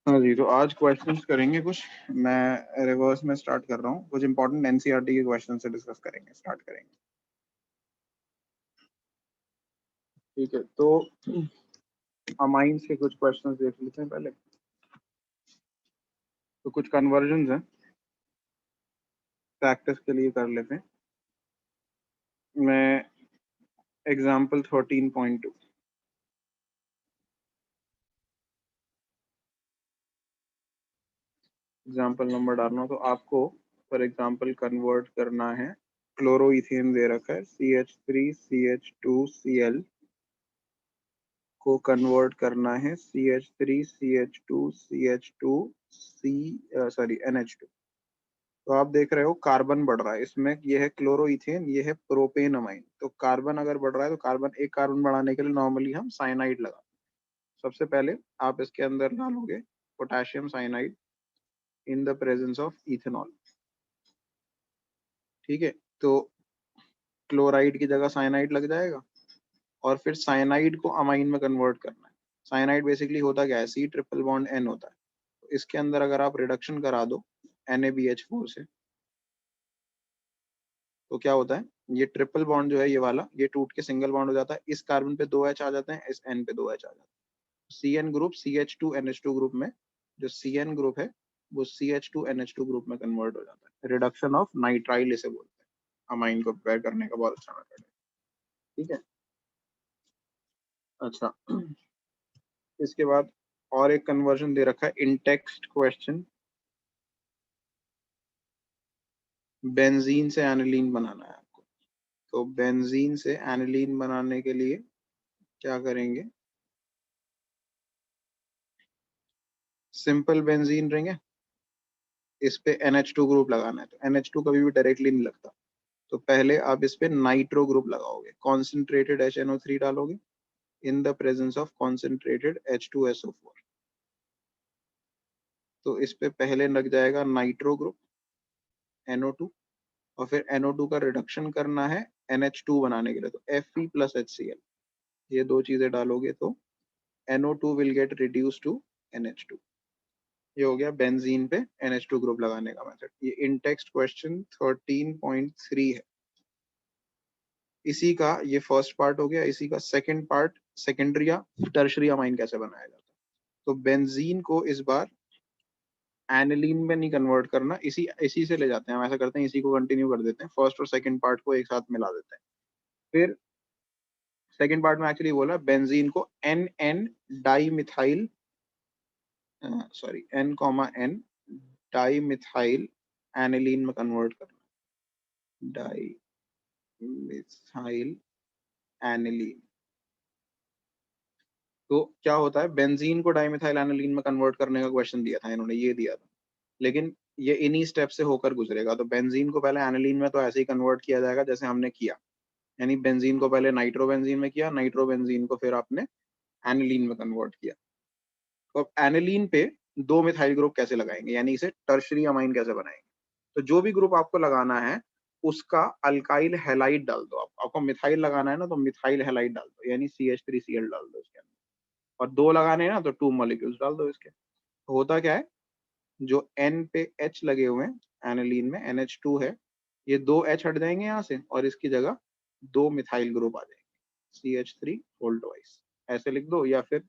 हाँ जी, तो आज क्वेश्चंस करेंगे कुछ। मैं रिवर्स में स्टार्ट कर रहा हूँ। कुछ इंपॉर्टेंट एनसीईआरटी के क्वेश्चन से डिस्कस करेंगे, स्टार्ट करेंगे। ठीक है, तो अमाइंस के कुछ क्वेश्चंस देख लेते हैं पहले। तो कुछ कन्वर्जन्स हैं, प्रैक्टिस के लिए कर लेते हैं। मैं एग्जाम्पल 13.2 एग्जाम्पल नंबर डालना हो तो आपको फॉर एग्जाम्पल कन्वर्ट करना है। क्लोरोइथेन दे रखा है CH3CH2Cl को कन्वर्ट करना है NH2। तो आप देख रहे हो कार्बन बढ़ रहा है इसमें, ये है क्लोरोइथेन, ये है प्रोपेन अमाइन। तो कार्बन अगर बढ़ रहा है तो कार्बन, एक कार्बन बढ़ाने के लिए नॉर्मली हम साइनाइड लगा। सबसे पहले आप इसके अंदर डालोगे potassium cyanide in the presence of ethanol. ठीक है, तो क्लोराइड की जगह साइनाइड लग जाएगा और फिर साइनाइड को अमाइन में कन्वर्ट करना है। साइनाइड बेसिकली होता क्या है, C ट्रिपल बॉन्ड N होता है। तो इसके अंदर अगर आप रिडक्शन करा दो NaBH4 से, तो क्या होता है, ये ट्रिपल बॉन्ड जो है ये वाला, ये टूट के सिंगल बॉन्ड हो जाता है। इस कार्बन पे 2 H आ जाते हैं, इस N पे 2 H आ जाते हैं। CN ग्रुप CH2NH2 ग्रुप में, जो CN ग्रुप है वो CH2NH2 ग्रुप में कन्वर्ट हो जाता है। रिडक्शन ऑफ नाइट्राइल इसे बोलते हैं। अमाइन को प्रिपेयर करने का बहुत अच्छा मेथड है। ठीक है, अच्छा। इसके बाद और एक कन्वर्जन दे रखा है इन टेक्स्ट क्वेश्चन। बेंजीन से एनिलीन बनाना है आपको। तो बेंजीन से एनिलीन बनाने के लिए क्या करेंगे, सिंपल बेंजीन रहेंगे, इस पे NH2 ग्रुप लगाना है। तो NH2 कभी भी डायरेक्टली नहीं लगता, तो पहले आप इस पे नाइट्रो ग्रुप लगाओगे, कॉन्सेंट्रेटेड HNO3 डालोगे in the presence of concentrated H2SO4। तो इस पे पहले लग जाएगा नाइट्रो ग्रुप NO2, और फिर NO2 का रिडक्शन करना है NH2 बनाने के लिए, तो Fe प्लस HCl, ये दो चीजें डालोगे तो NO2 will get reduce to NH2। ये हो गया बेंजीन पे NH2 ग्रुप लगाने का मेथड। ये इन टेक्स्ट क्वेश्चन 13.3 है। इसी का ये फर्स्ट पार्ट हो गया। इसी का सेकंड पार्ट, सेकेंडरी या टर्शरी अमाइन कैसे बनाया जाता है। तो बेंजीन को इस बार एनिलीन में नहीं कन्वर्ट करना, इसी इसी से ले जाते हैं हम। ऐसा करते हैं, इसी को कंटिन्यू कर देते हैं, फर्स्ट और सेकंड पार्ट को एक साथ मिला देते हैं। फिर सेकंड पार्ट में एक्चुअली बोला बेंजीन को NN di methyl, sorry N, di methyl aniline में कन्वर्ट करना। Di methyl aniline. तो क्या होता है, बेंजीन को डाइमिथाइल एनिलीन में कन्वर्ट करने का क्वेश्चन दिया था इन्होंने, ये दिया था, लेकिन ये इन्हीं स्टेप से होकर गुजरेगा। तो बेंजीन को पहले एनिलीन में तो ऐसे ही कन्वर्ट किया जाएगा जैसे हमने किया, यानी बेंजीन को पहले नाइट्रोबेंजीन में किया, नाइट्रोबेंजीन को फिर आपने एनिलीन में कन्वर्ट किया। तो अब एनिलीन पे दो मिथाइल ग्रुप कैसे लगाएंगे, यानी इसे टर्शरी अमाइन कैसे बनाएंगे। तो जो भी ग्रुप आपको लगाना है उसका अल्काइल हैलाइड डाल दो। आपको मिथाइल लगाना है ना, तो मिथाइल हैलाइड डाल दो, यानी CH3Cl डाल दो इसके अंदर। और दो लगाने हैं ना, तो 2 मॉलिक्यूल्स डाल दो इसके। होता क्या है, जो N पे H लगे हुए हैं एनिलीन में, NH2 है, ये दो H हट जाएंगे यहाँ से और इसकी जगह दो मिथाइल ग्रुप आ जाएंगे, CH3 होल ट्वाइस। ऐसे लिख दो, या फिर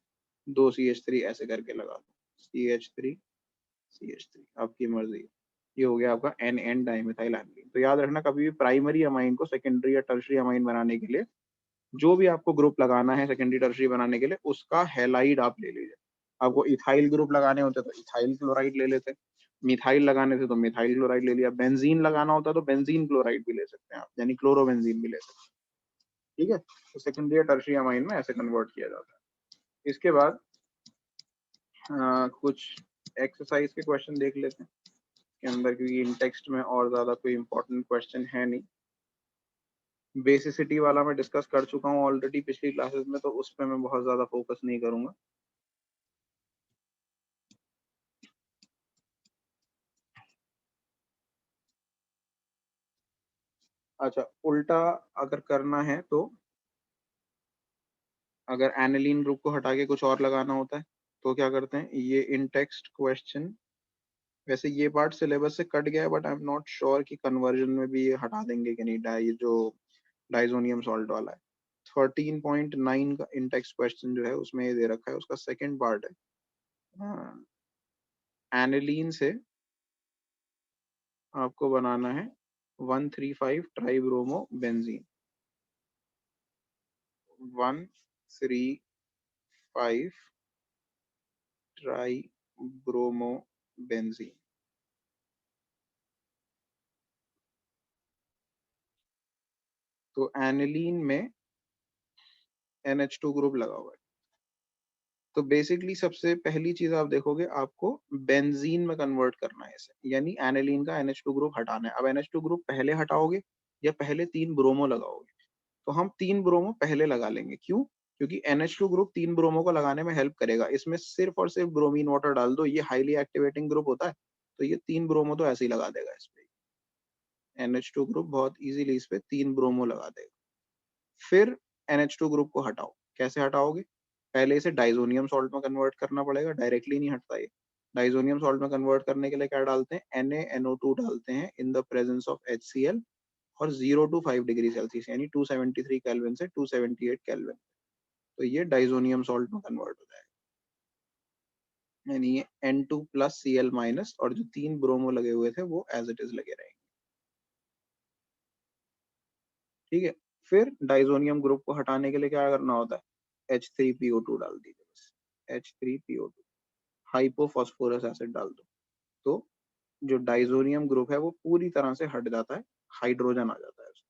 दो CH3 ऐसे करके लगा दो, CH3 आपकी मर्जी। ये हो गया आपका NN डाइमिथाइल एनिलीन। तो याद रखना, कभी भी प्राइमरी अमाइन को सेकेंडरी या टर्शरी अमाइन बनाने के लिए जो भी आपको ग्रुप लगाना है सेकेंडरी टर्शरी बनाने के लिए, उसका हैलाइड आप ले लीजिए। आपको इथाइल ग्रुप लगाने होते तो इथाइल क्लोराइड ले लेते, मिथाइल लगाने थे तो मिथाइल क्लोराइड ले लिया, बेंजीन लगाना होता तो बेंजीन क्लोराइड भी ले सकते हैं आप, यानी क्लोरोबेंजीन भी ले सकते हैं। ठीक है, तो सेकेंडरी या टर्शरी अमाइन में ऐसे कन्वर्ट किया जाता है। इसके बाद कुछ एक्सरसाइज के क्वेश्चन देख लेते हैं के अंदर, क्योंकि इन टेक्स्ट में और ज्यादा कोई इंपॉर्टेंट क्वेश्चन है नहीं। बेसिसिटी वाला मैं डिस्कस कर चुका हूँ ऑलरेडी पिछली क्लासेस में, तो उस पर मैं बहुत ज्यादा फोकस नहीं करूंगा। अच्छा, उल्टा अगर करना है तो अगर एनिलीन ग्रुप को हटा के कुछ और लगाना होता है तो क्या करते हैं, ये इन टेक्स्ट क्वेश्चन, वैसे ये पार्ट सिलेबस से कट गया है but I am not sure कि कन्वर्जन में भी ये हटा देंगे कि नहीं, ये जो डाइजोनियम सॉल्ट वाला है। 13.9 का इन टेक्स्ट क्वेश्चन जो है उसमें ये दे रखा है, उसका सेकंड पार्ट है, एनिलीन से आपको बनाना है 135 ट्राइब्रोमो बेंजीन, 135 ट्राइब्रोमो बेंजीन। तो एनिलीन में NH2 ग्रुप लगा हुआ है। तो बेसिकली सबसे पहली चीज आप देखोगे, आपको बेंजीन में कन्वर्ट करना है इसे, यानी एनिलीन का NH2 ग्रुप हटाना है। अब NH2 ग्रुप पहले हटाओगे या पहले 3 ब्रोमो लगाओगे? तो हम 3 ब्रोमो पहले लगा लेंगे। क्यों? क्योंकि NH2 ग्रुप 3 ब्रोमो को लगाने में हेल्प करेगा। इसमें सिर्फ और सिर्फ ब्रोमीन वाटर डाल दो, ये हाईली एक्टिवेटिंग ग्रुप होता है, तो ये 3 ब्रोमो तो ऐसे ही लगा देगा इस पे। NH2 ग्रुप बहुत इजीली इस पे 3 ब्रोमो लगा देगा। फिर NH2 ग्रुप को हटाओ। कैसे हटाओगे? पहले इसे डाइजोनियम सॉल्ट में कन्वर्ट करना पड़ेगा, डायरेक्टली नहीं हटता ये। डाइजोनियम सॉल्ट में कन्वर्ट करने के लिए क्या डालते हैं, NaNO2 डालते हैं इन द प्रेजेंस ऑफ HCl, और 0 to 5 डिग्री सेल्सियस, यानी 273 केल्विन से 278 केल्विन, तो ये डाइजोनियम सॉल्ट में कन्वर्ट हो जाएगा। यानी ये N2 प्लस Cl माइनस, और जो 3 ब्रोमो लगे हुए थे वो एज इट इज लगे रहेंगे। ठीक है। फिर डाइजोनियम ग्रुप को हटाने के लिए क्या करना होता है, H3PO2 डाल दीजिए बस, H3PO2, हाइपोफॉस्फोरस एसिड डाल दो, तो जो डाइजोनियम ग्रुप है वो पूरी तरह से हट जाता है, हाइड्रोजन आ जाता है उसमें।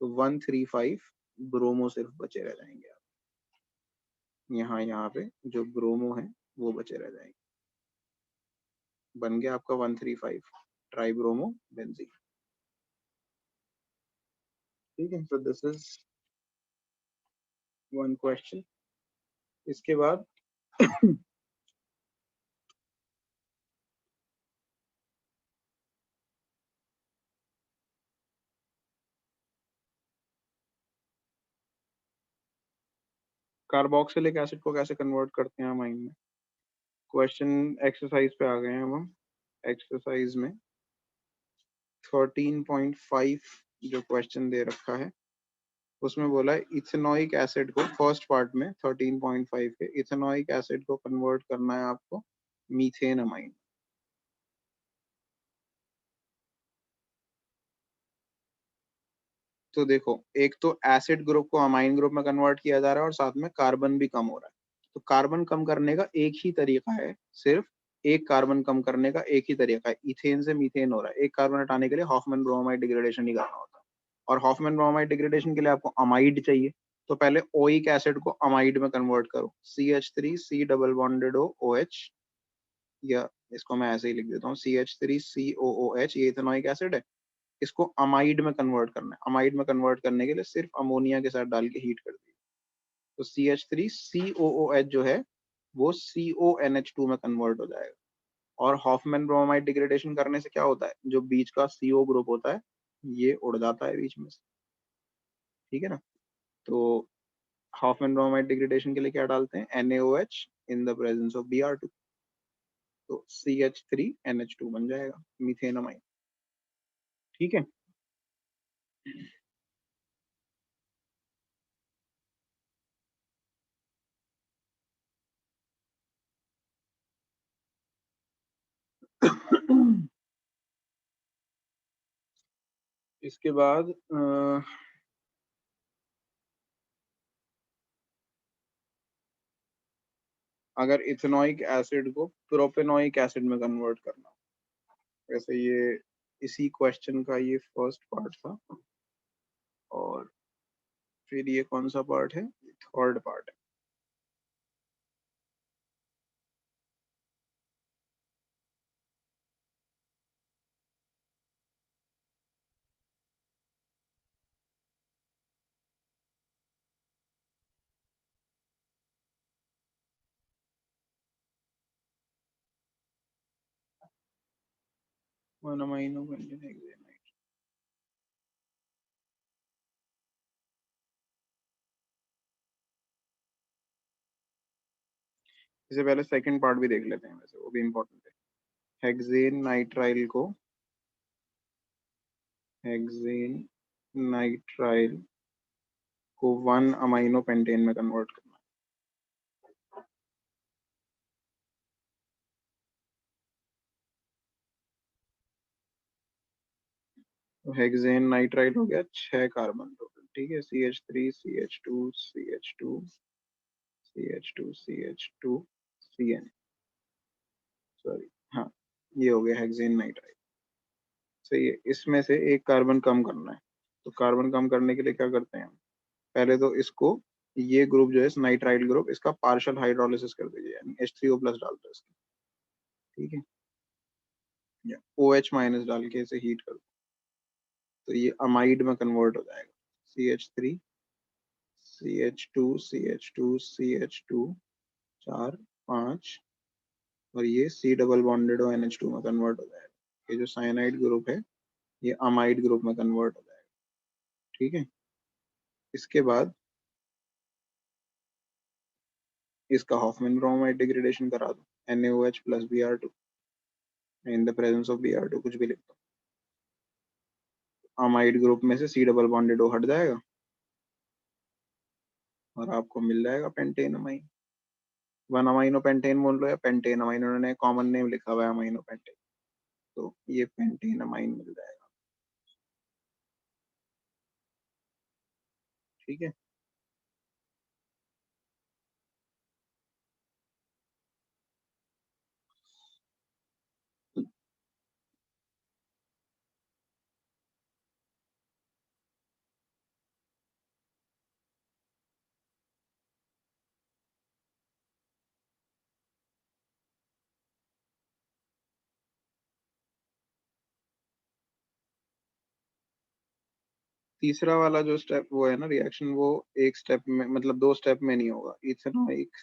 तो 135 ब्रोमो सिर्फ बचे रह जाएंगे। आप यहाँ पे जो ब्रोमो है वो बचे रह जाएंगे। बन गया आपका 135 ट्राइब्रोमो बेंजीन। ठीक है, तो दिस इज वन क्वेश्चन। इसके बाद कार्बोक्सिलिक एसिड को कैसे कन्वर्ट करते हैं अमाइन में। क्वेश्चन एक्सरसाइज पे आ गए हैं अब हम। एक्सरसाइज में 13.5 जो क्वेश्चन दे रखा है उसमें बोला है इथेनोइक एसिड को, फर्स्ट पार्ट में 13.5 के इथेनोइक एसिड को कन्वर्ट करना है आपको मीथेन अमाइन। तो देखो, एक तो एसिड ग्रुप को अमाइन ग्रुप में कन्वर्ट किया जा रहा है और साथ में कार्बन भी कम हो रहा है। तो कार्बन कम करने का एक ही तरीका है, सिर्फ एक कार्बन कम करने का एक ही तरीका है। इथेन से मीथेन हो रहा है, एक कार्बन हटाने के लिए हॉफमैन ब्रोमाइड डिग्रेडेशन ही करना होता है। और हॉफमैन ब्रोमाइड डिग्रेडेशन के लिए आपको अमाइड चाहिए, तो पहले ओइक एसिड को अमाइड में कन्वर्ट करो, CH3C डबल बॉन्डेड OH, या इसको मैं ऐसे ही लिख देता हूँ CH3COOH, ये इथेनोइक एसिड है। इसको अमाइड में कन्वर्ट करना है। अमाइड में कन्वर्ट करने के लिए सिर्फ अमोनिया के साथ डाल के हीट कर दी, तो CH3COOH जो है वो CONH2 में कन्वर्ट हो जाएगा। और हॉफमैन ब्रोमाइड डिग्रेडेशन करने से क्या होता है, जो बीच का CO ग्रुप होता है ये उड़ जाता है बीच में से। ठीक है ना। तो हॉफमैन ब्रोमाइड डिग्रेडेशन के लिए क्या डालते हैं, NaOH in the presence of Br2, तो CH3NH2 बन जाएगा मीथेन अमाइन। ठीक है। इसके बाद अगर इथेनोइक एसिड को प्रोपेनोइक एसिड में कन्वर्ट करना, वैसे ये इसी क्वेश्चन का ये फर्स्ट पार्ट था, और फिर ये कौन सा पार्ट है, थर्ड पार्ट है। One amino hexanide. इससे पहले सेकंड पार्ट भी देख लेते हैं, वैसे वो भी इम्पोर्टेंट है। हेक्सेन नाइट्राइल को वन अमाइनो पेंटेन में कन्वर्ट करना है। तो हेक्सेन नाइट्राइल हो गया 6 कार्बन टोटल, ठीक है। CH3 CH2 CH2 CH2 CH2 CN, sorry, हाँ, ये हो गया हेक्सेन नाइट्राइल। सही है। इसमें से एक कार्बन कम करना है, तो कार्बन कम करने के लिए क्या करते हैं हम, पहले तो इसको, ये ग्रुप जो है नाइट्राइल ग्रुप, इसका पार्शियल हाइड्रोलिसिस कर दीजिए, यानी H3O+ डाल दो इसके, ठीक है, या OH- डाल के इसे हीट कर दो, तो ये अमाइड में कन्वर्ट हो जाएगा। CH3 CH2 CH2 CH2 4 5, और ये C डबल बॉन्डेड NH2 में कन्वर्ट हो जाएगा। ये जो साइनाइड ग्रुप है ये अमाइड ग्रुप में कन्वर्ट हो जाएगा, ठीक है। इसके बाद इसका हॉफमैन ब्रोमाइड डिग्रेडेशन करा दो, NaOH plus Br2 in the presence of Br2, कुछ भी लिख दो। अमाइड ग्रुप में से C डबल बॉन्डेड O हट जाएगा और आपको मिल जाएगा pentane amine. One amino pentane बोल लो या पेंटेन अमाइन, उन्होंने कॉमन नेम लिखा हुआ है अमाइनो पेंटेन, तो ये पेंटेन अमाइन मिल जाएगा, ठीक है। तीसरा वाला जो स्टेप वो है ना रिएक्शन, वो एक स्टेप में, मतलब 2 स्टेप में नहीं होगा। इथेनोइक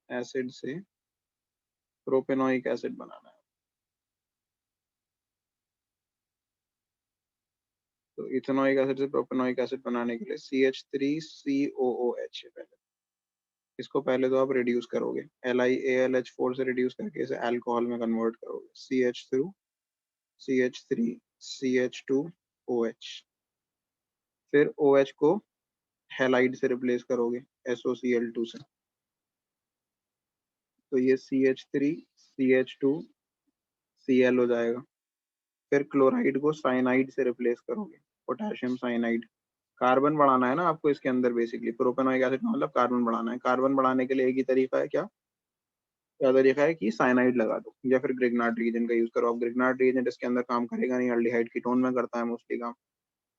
एसिड से प्रोपेनोइक एसिड बनाना है, तो इथेनोइक एसिड से प्रोपेनोइक एसिड बनाने के लिए CH3COOH है पहले, इसको पहले तो आप रिड्यूस करोगे, LiAlH4 से रिड्यूस करके इसे अल्कोहल में कन्वर्ट करोगे, CH2CH3CH2OH, फिर OH को हैलाइड से रिप्लेस करोगे SOCl2 से, तो ये CH3CH2Cl हो जाएगा। फिर क्लोराइड को साइनाइड से रिप्लेस करोगे, पोटेशियम साइनाइड। कार्बन बढ़ाना है ना आपको इसके अंदर, बेसिकली प्रोपेनोइक एसिड का मतलब कार्बन बढ़ाना है। कार्बन बढ़ाने के लिए एक ही तरीका है, क्या क्या तरीका है कि साइनाइड लगा दो या फिर ग्रिग्नार्ड रीजन का यूज करो। अब ग्रिग्नार्ड रीजन इसके अंदर काम करेगा नहीं, अल्डिहाइड कीटोन में करता है मोस्टली काम,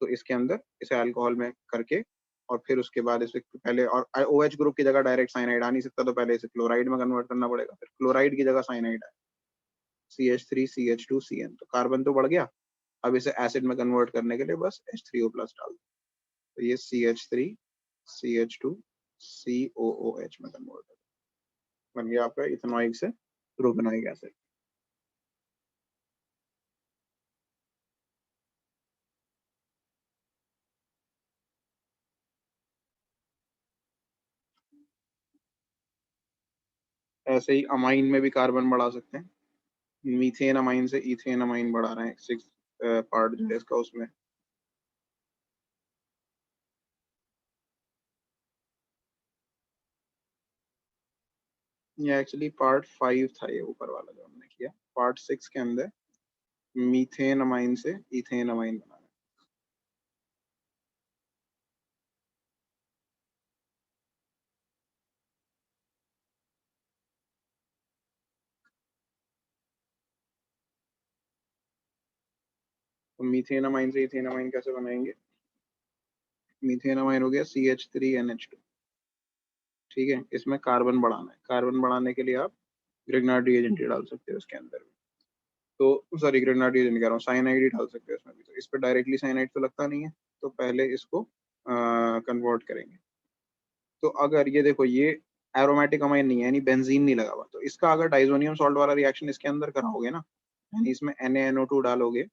तो इसके अंदर इसे अल्कोहल में करके, और फिर उसके बाद इसे पहले, और OH ग्रुप की जगह डायरेक्ट साइनाइड आ नहीं सकता, तो पहले इसे क्लोराइड में कन्वर्ट करना पड़ेगा, फिर क्लोराइड की जगह साइनाइड है CH3CH2CN, तो कार्बन तो बढ़ गया। अब इसे एसिड में कन्वर्ट करने के लिए बस H3O+ डाल दो, तो ये CH3CH2COOH में कन्वर्ट हो, बन गया आपका इथेनॉइक से प्रोपेनॉइक एसिड। ऐसे ही अमाइन में भी कार्बन बढ़ा सकते हैं, मीथेन अमाइन से इथेन अमाइन बढ़ा रहे हैं, 6 पार्ट जो है इसका उसमें। ये एक्चुअली पार्ट 5 था, ये ऊपर वाला जो हमने किया। पार्ट 6 के अंदर मीथेन अमाइन से इथेन अमाइन बनाना है। तो मीथेन अमाइन से इथेन अमाइन कैसे बनाएंगे, मीथेन अमाइन हो गया CH3NH2, ठीक है। इसमें कार्बन बढ़ाना है, कार्बन बढ़ाने के लिए आप ग्रिग्नार्ड रिएजेंट डाल सकते हो इसके अंदर भी, तो सॉरी ग्रिग्नार्ड रिएजेंट कह रहा हूँ, साइनाइड ही डाल सकते हो इसमें भी। तो इस पर डायरेक्टली साइनाइड तो लगता नहीं है, तो पहले इसको कन्वर्ट करेंगे। तो अगर ये देखो, ये एरोमेटिक अमाइन नहीं है, यानी बेंजीन नहीं लगा हुआ, तो इसका अगर डाइजोनियम सॉल्ट वाला रिएक्शन इसके अंदर कराओगे ना, यानी इसमें NaNO2 डालोगे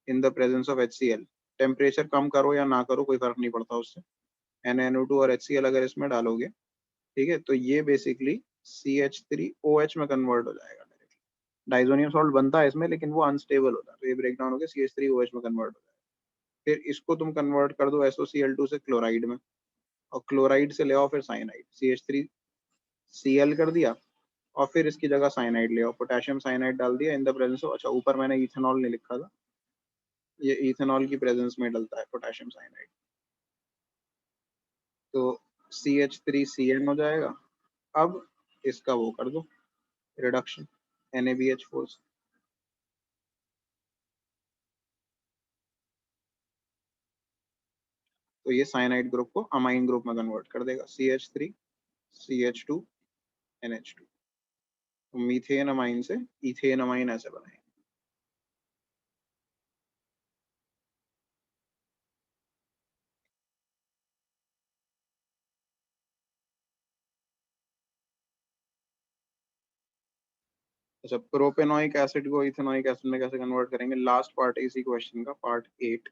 in the presence of HCl, temperature कम करो या ना करो कोई फर्क नहीं पड़ता उससे, NaNO2 और HCl अगर इसमें डालोगे, ठीक है, तो ये बेसिकली CH3OH में कन्वर्ट हो जाएगा डायरेक्टली। डाइजोनियम सॉल्ट बनता है इसमें, लेकिन वो अनस्टेबल होता है, तो ये ब्रेक डाउन होकर CH3OH में कन्वर्ट हो जाएगा। फिर इसको तुम कन्वर्ट कर दो SOCl2 से क्लोराइड में, और क्लोराइड से ले आओ फिर साइनाइड, CH3Cl कर दिया, और फिर इसकी जगह साइनाइड ले आओ, पोटेशियम साइनाइड डाल दिया इन द प्रेजेंस ऑफ, अच्छा ऊपर मैंने इथेनॉल नहीं लिखा था, ये इथेनॉल की प्रेजेंस में डलता है पोटेशियम साइनाइड, तो CH3Cn हो जाएगा। अब इसका वो कर दो रिडक्शन NaBH4 से, तो ये साइनाइड ग्रुप को अमाइन ग्रुप में कन्वर्ट कर देगा, CH3CH2NH2, तो मीथेन अमाइन से इथेन अमाइन ऐसे बनाएंगे। अच्छा, प्रोपेनोइक एसिड को इथेनोइक एसिड में कैसे कन्वर्ट करेंगे, लास्ट पार्ट है इसी क्वेश्चन का, पार्ट 8।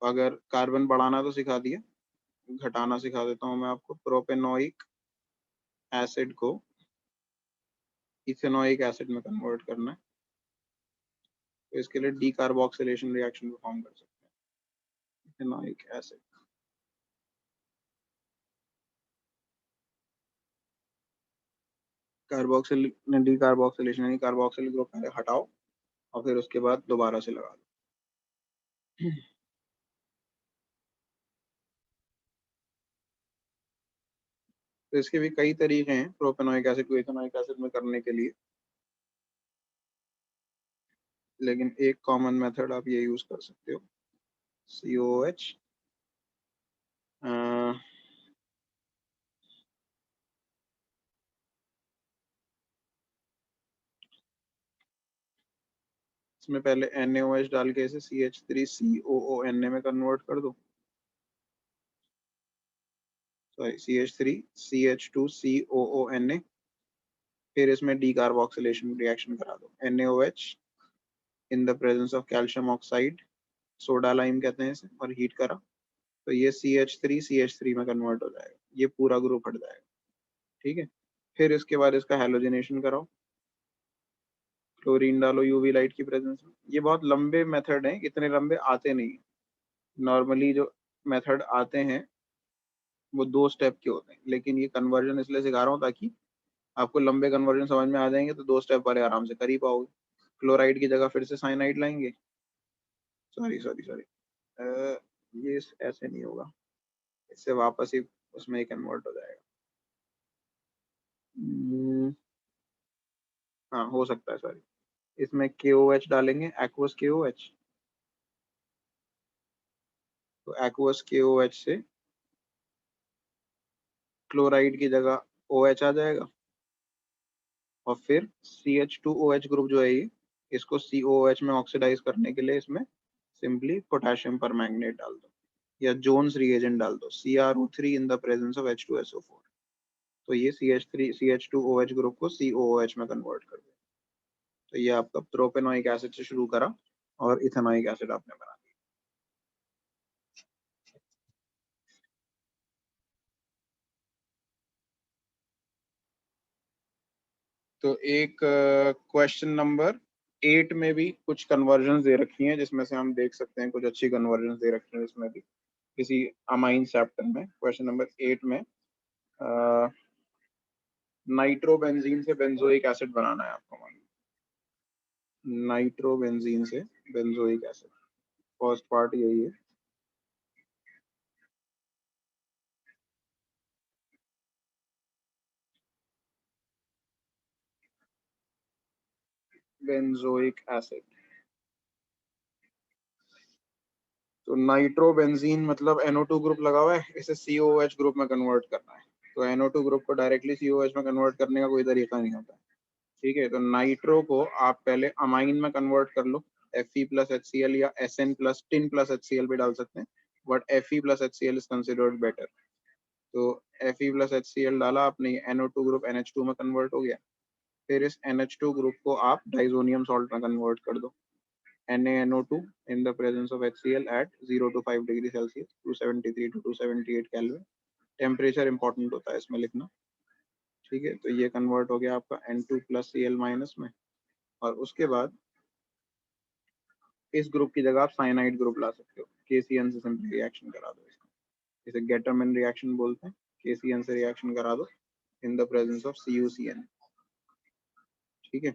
अगर कार्बन बढ़ाना तो सिखा दिया, घटाना सिखा देता हूँ मैं आपको। प्रोपेनोइक एसिड को इथेनोइक एसिड में कन्वर्ट करना है, तो इसके लिए डीकार्बोक्सिलेशन रिएक्शन परफॉर्म कर सकते हैं। इथेनोइक एसिड, कार्बोक्सिल डीकार्बोक्सिलेशन यानी कार्बोक्सिल ग्रुप पहले हटाओ और फिर उसके बाद दोबारा से लगा दो। तो इसके भी कई तरीके हैं प्रोपेनोइक एसिड को इथेनोइक एसिड में करने के लिए, लेकिन एक कॉमन मेथड आप ये यूज कर सकते हो, COH इसमें पहले NaOH डाल के इसे CH3COONA में कन्वर्ट कर दो, सॉरी CH3CH2COONA, फिर इसमें डीकार्बोक्सिलेशन रिएक्शन करा दो, NaOH in the presence of calcium oxide, soda lime कहते हैं इसे, और हीट करा, तो ये CH3CH3 में कन्वर्ट हो जाएगा, ये पूरा ग्रुप हट जाएगा। ठीक है, फिर इसके बाद इसका हेलोजिनेशन कराओ, क्लोरीन डालो यूवी लाइट की प्रेजेंस में। ये बहुत लंबे मेथड हैं, इतने लंबे आते नहीं, नॉर्मली जो मेथड आते हैं वो 2 स्टेप के होते हैं, लेकिन ये कन्वर्जन इसलिए सिखा रहा हूँ ताकि आपको लंबे कन्वर्जन समझ में आ जाएंगे, तो 2 स्टेप वाले आराम से कर ही पाओगे। क्लोराइड की जगह फिर से साइनाइड लाएंगे, सॉरी सॉरी सॉरी, ये ऐसे नहीं होगा, इससे वापस ही उसमें ही कन्वर्ट हो जाएगा। हाँ हो सकता है, सॉरी, इसमें KOH डालेंगे, एक्वस KOH, तो एक्वस KOH से क्लोराइड की जगह OH आ जाएगा, और फिर CH2OH ग्रुप जो है ये, इसको COOH में ऑक्सीडाइज करने के लिए इसमें सिंपली पोटेशियम परमैंगनेट डाल दो या जोन्स रिएजेंट डाल दो, CrO3 in the presence of H2SO4, तो ये CH2OH ग्रुप को COOH में कन्वर्ट कर दो। तो ये आपका प्रोपेनोइक एसिड से शुरू करा और इथेनोइक एसिड आपने बना दिया। तो एक क्वेश्चन नंबर 8 में भी कुछ कन्वर्जन दे रखी हैं, जिसमें से हम देख सकते हैं कुछ अच्छी कन्वर्जन दे रखी हैं इसमें भी, किसी अमाइन चैप्टर में। क्वेश्चन नंबर 8 में नाइट्रोबेंजीन से बेंजोइक एसिड बनाना है आपको, मान नाइट्रोबेंजीन से बेंजोइक एसिड, फर्स्ट पार्ट यही है। बेंजोइक एसिड, तो नाइट्रोबेंजीन मतलब NO2 ग्रुप लगा हुआ है, इसे COOH ग्रुप में कन्वर्ट करना है, तो NO2 ग्रुप को डायरेक्टली COOH में कन्वर्ट करने का कोई तरीका नहीं होता। ठीक है, तो नाइट्रो को आप पहले अमाइन में कन्वर्ट कर लो, Fe+HCl या SN plus tin plus HCl भी डाल सकते हैं, but Fe+HCl is considered better. तो Fe+HCl डाला आपने, NO2 ग्रुप NH2 में कन्वर्ट हो गया, फिर इस NH2 ग्रुप को आप डाइजोनियम सॉल्ट में कन्वर्ट कर दो, NaNO2 in the presence of HCl at 0 to 5 degree Celsius, 273 to 278 Kelvin, temperature important होता है इसमें लिखना, ठीक है। तो ये कन्वर्ट हो गया आपका N2 प्लस Cl माइनस में, और उसके बाद इस ग्रुप की जगह आप साइनाइड ग्रुप ला सकते हो, KCN से सिंपली रिएक्शन करा दो इसका, इसे गेटरमैन रिएक्शन बोलते हैं। KCN से रिएक्शन करा दो इन द प्रेजेंस ऑफ CuCN, ठीक है।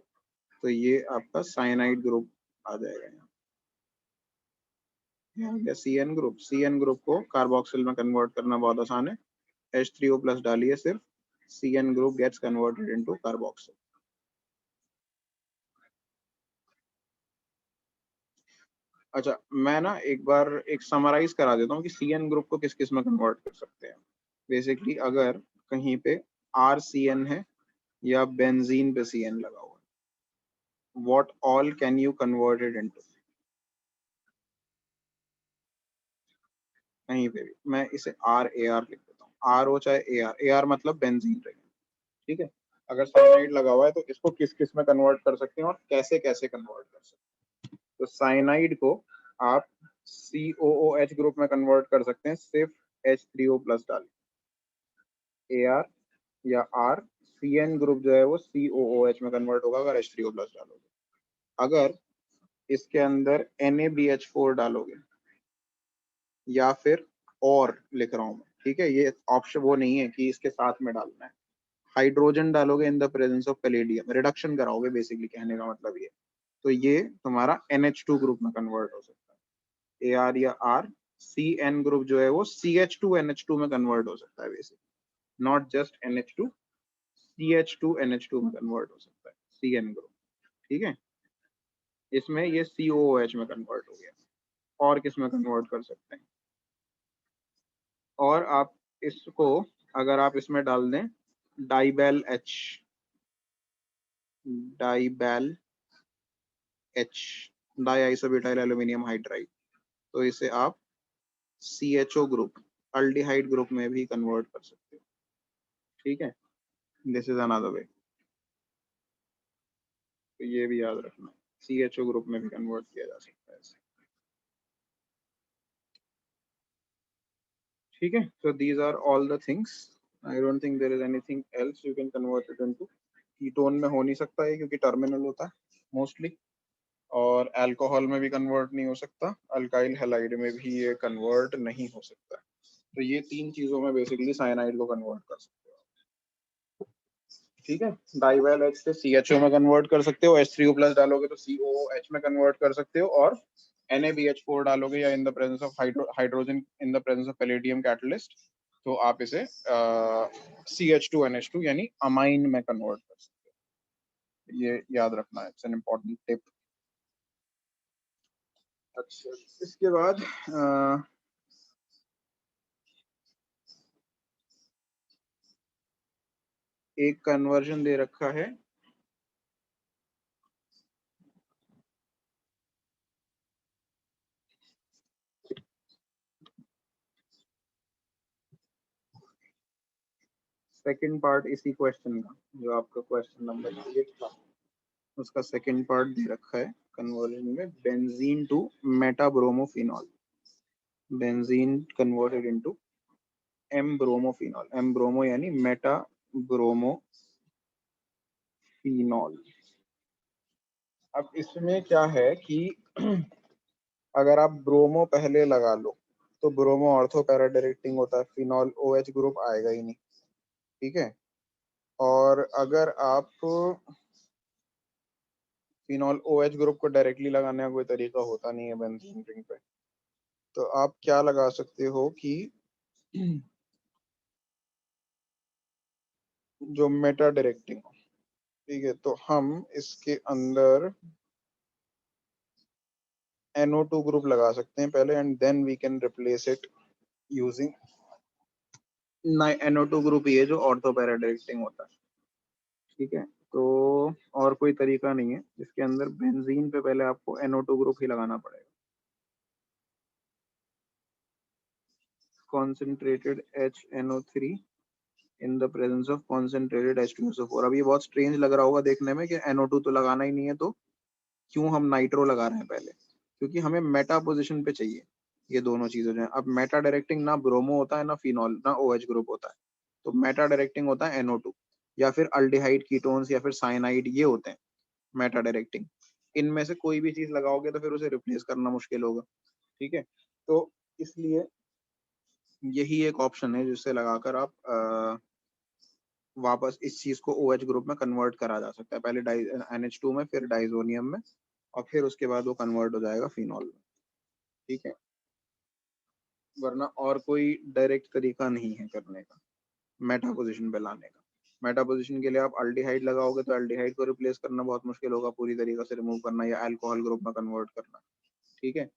तो ये आपका साइनाइड ग्रुप आ जाएगा यहाँ। CN ग्रुप, CN ग्रुप को कार्बोक्सिल में कन्वर्ट करना बहुत आसान है, H3O प्लस डालिए सिर्फ, CN group gets converted into carboxyl. अच्छा, मैं ना एक बार एक समराइज करा देता हूँ कि CN ग्रुप को किस किस में कन्वर्ट कर सकते हैं। बेसिकली अगर कहीं पे RCN है या बेंजीन पे CN लगा हुआ है, what all can you convert it into? कहीं पे भी, मैं इसे RAR लिख देता हूँ, RO चाहे AR मतलब बेंजीन रहेगा, ठीक है। अगर साइनाइड लगा हुआ है तो इसको किस किस में कन्वर्ट कर सकते हैं और कैसे कैसे कन्वर्ट कर सकते हैं? तो साइनाइड को आप COOH ग्रुप में कन्वर्ट कर सकते हैं सिर्फ H3O प्लस डाल, AR या R। CN ग्रुप जो है वो COOH में कन्वर्ट होगा अगर H3O प्लस डालोगे। अगर इसके अंदर NaBH4 डालोगे या फिर और लिख रहा हूं मैं, ठीक है, ये ऑप्शन वो नहीं है कि इसके साथ में डालना है, हाइड्रोजन डालोगे in the presence of palladium, reduction कराओगे बेसिकली, कहने का मतलब ये। तो ये तुम्हारा NH2 ग्रुप में कन्वर्ट हो सकता है, AR या R। CN ग्रुप जो है वो CH2NH2 में कन्वर्ट हो सकता है basically, not just NH2, CH2NH2 में कन्वर्ट हो सकता है CN ग्रुप, ठीक है। इसमें ये COOH में कन्वर्ट हो गया। और किस में कन्वर्ट कर सकते हैं? और आप इसको अगर आप इसमें डाल दें डाइबेल H, डाइबेल H, die isobutyl aluminium hydride, तो इसे आप CHO ग्रुप, अल्डिहाइड ग्रुप में भी कन्वर्ट कर सकते हो, ठीक है। दिस इज अनदर वे, तो ये भी याद रखना, CHO ग्रुप में भी कन्वर्ट किया जा सकता है इसे, ठीक है। So these are all the things. I don't think there is anything else you can convert it into. Ketone में हो नहीं सकता है क्योंकि टर्मिनल होता है मोस्टली, और अल्कोहल में भी कन्वर्ट नहीं हो सकता, अल्काइल हैलाइड में भी ये कन्वर्ट नहीं हो सकता। तो ये तीन चीजों में बेसिकली साइनाइड को कन्वर्ट कर सकते हो, ठीक है। डाइवेल H से CHO में कन्वर्ट कर सकते हो, H3O प्लस डालोगे तो COOH में कन्वर्ट कर सकते हो, और NaBH4 डालोगे या इन the presence of hydrogen in the presence of palladium catalyst, तो आप इसे CH2NH2 यानी अमाइन में कन्वर्ट कर सकते हो। ये याद रखना है, इट्स एन इम्पोर्टेंट टिप। अच्छा, इसके बाद एक कन्वर्जन दे रखा है, सेकंड पार्ट इसी क्वेश्चन का, जो आपका क्वेश्चन नंबर 8 था, उसका सेकंड पार्ट दे रखा है कन्वर्जन में, benzene to metabromophenol, benzene converted into M bromophenol, M bromo यानी मेटा ब्रोमोफिनॉल। अब इसमें क्या है कि अगर आप ब्रोमो पहले लगा लो तो ब्रोमो ऑर्थो पैरा डायरेक्टिंग होता है, फिनॉल OH ग्रुप आएगा ही नहीं, ठीक है। और अगर आप फिनॉल OH ग्रुप को डायरेक्टली लगाने का कोई तरीका होता नहीं है बेंजीन रिंग पे, तो आप क्या लगा सकते हो कि जो मेटा डायरेक्टिंग, ठीक है, तो हम इसके अंदर NO2 ग्रुप लगा सकते हैं पहले, and then we can replace it using NO2 group, ये जो ऑर्थो पैरा डायरेक्टिंग होता है, ठीक है। तो और कोई तरीका नहीं है, इसके अंदर बेंजीन पे पहले आपको NO2 ग्रुप ही लगाना पड़ेगा, concentrated HNO3 in the presence of concentrated H2SO4। अब ये बहुत स्ट्रेंज लग रहा होगा देखने में कि NO2 तो लगाना ही नहीं है, तो क्यों हम नाइट्रो लगा रहे हैं पहले? क्योंकि हमें मेटा पोजिशन पे चाहिए, ये दोनों चीजें जो है। अब मेटा डायरेक्टिंग ना ब्रोमो होता है ना फिनॉल ना OH ग्रुप होता है, तो मेटा डायरेक्टिंग होता है NO2 या फिर अल्डिहाइड कीटोन्स या फिर साइनाइड, ये होते हैं मेटा डायरेक्टिंग। इनमें से कोई भी चीज लगाओगे तो फिर उसे रिप्लेस करना मुश्किल होगा, ठीक है। तो इसलिए यही एक ऑप्शन है जिससे लगाकर आप वापस इस चीज को OH ग्रुप में कन्वर्ट करा जा सकता है, पहले NH2 में, फिर डाइजोनियम में, और फिर उसके बाद वो कन्वर्ट हो जाएगा फिनॉल में, ठीक है। वरना और कोई डायरेक्ट तरीका नहीं है करने का मेटा पोजीशन पे लाने का। मेटा पोजीशन के लिए आप अल्डिहाइड लगाओगे तो अल्डिहाइड को रिप्लेस करना बहुत मुश्किल होगा, पूरी तरीके से रिमूव करना या अल्कोहल ग्रुप में कन्वर्ट करना, ठीक है।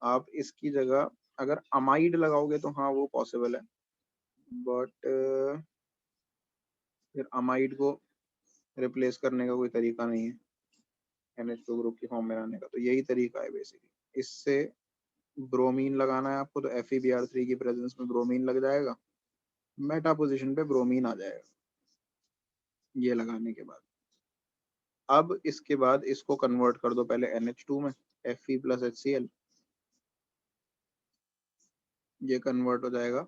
आप इसकी जगह अगर अमाइड लगाओगे तो हाँ वो पॉसिबल है, बट फिर अमाइड को रिप्लेस करने का कोई तरीका नहीं है NH2 ग्रुप की फॉर्म में लाने का। तो यही तरीका है बेसिकली। इससे ब्रोमीन लगाना है आपको तो FeBr3 की प्रेजेंस में ब्रोमीन लग जाएगा, मेटा पोजीशन पे ब्रोमीन आ जाएगा ये लगाने के बाद। अब इसके बाद इसको कन्वर्ट कर दो पहले NH2 में, Fe प्लस HCl, ये कन्वर्ट हो जाएगा,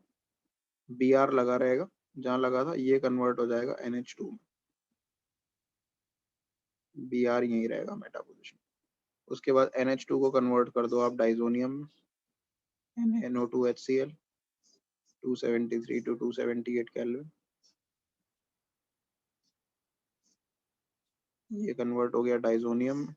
Br लगा रहेगा जहां लगा था, ये कन्वर्ट हो जाएगा NH2 में, Br यही रहेगा मेटा पोजीशन। उसके बाद NH2 को कन्वर्ट कर दो आप डाइजोनियम में, NO2HCl 273 to 278 केल्विन, ये कन्वर्ट हो गया डाइजोनियम में।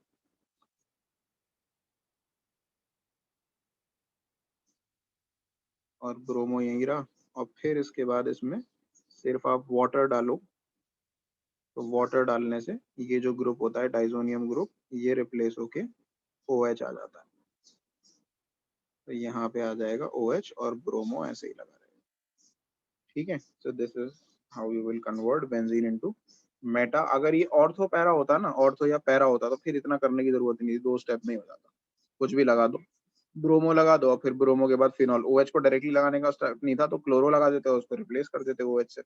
और ब्रोमो यहीं रहा। और फिर इसके बाद इसमें सिर्फ आप वाटर डालो, तो वाटर डालने से ये जो ग्रुप होता है डाइजोनियम ग्रुप, ये रिप्लेस होके OH आ जाता है। तो यहाँ पे आ जाएगा OH और ब्रोमो ऐसे ही लगा रहेगा, ठीक है। So this is how you will convert benzene into Meta. अगर ये ऑर्थो पैरा होता ना, ऑर्थो या पैरा होता तो फिर इतना करने की जरूरत नहीं थी, 2 स्टेप में ही हो जाता। कुछ भी लगा दो, ब्रोमो लगा दो और फिर ब्रोमो के बाद फिनॉल। OH को डायरेक्टली लगाने का स्टेप नहीं था तो क्लोरो लगा देते, उसको रिप्लेस कर देते OH से,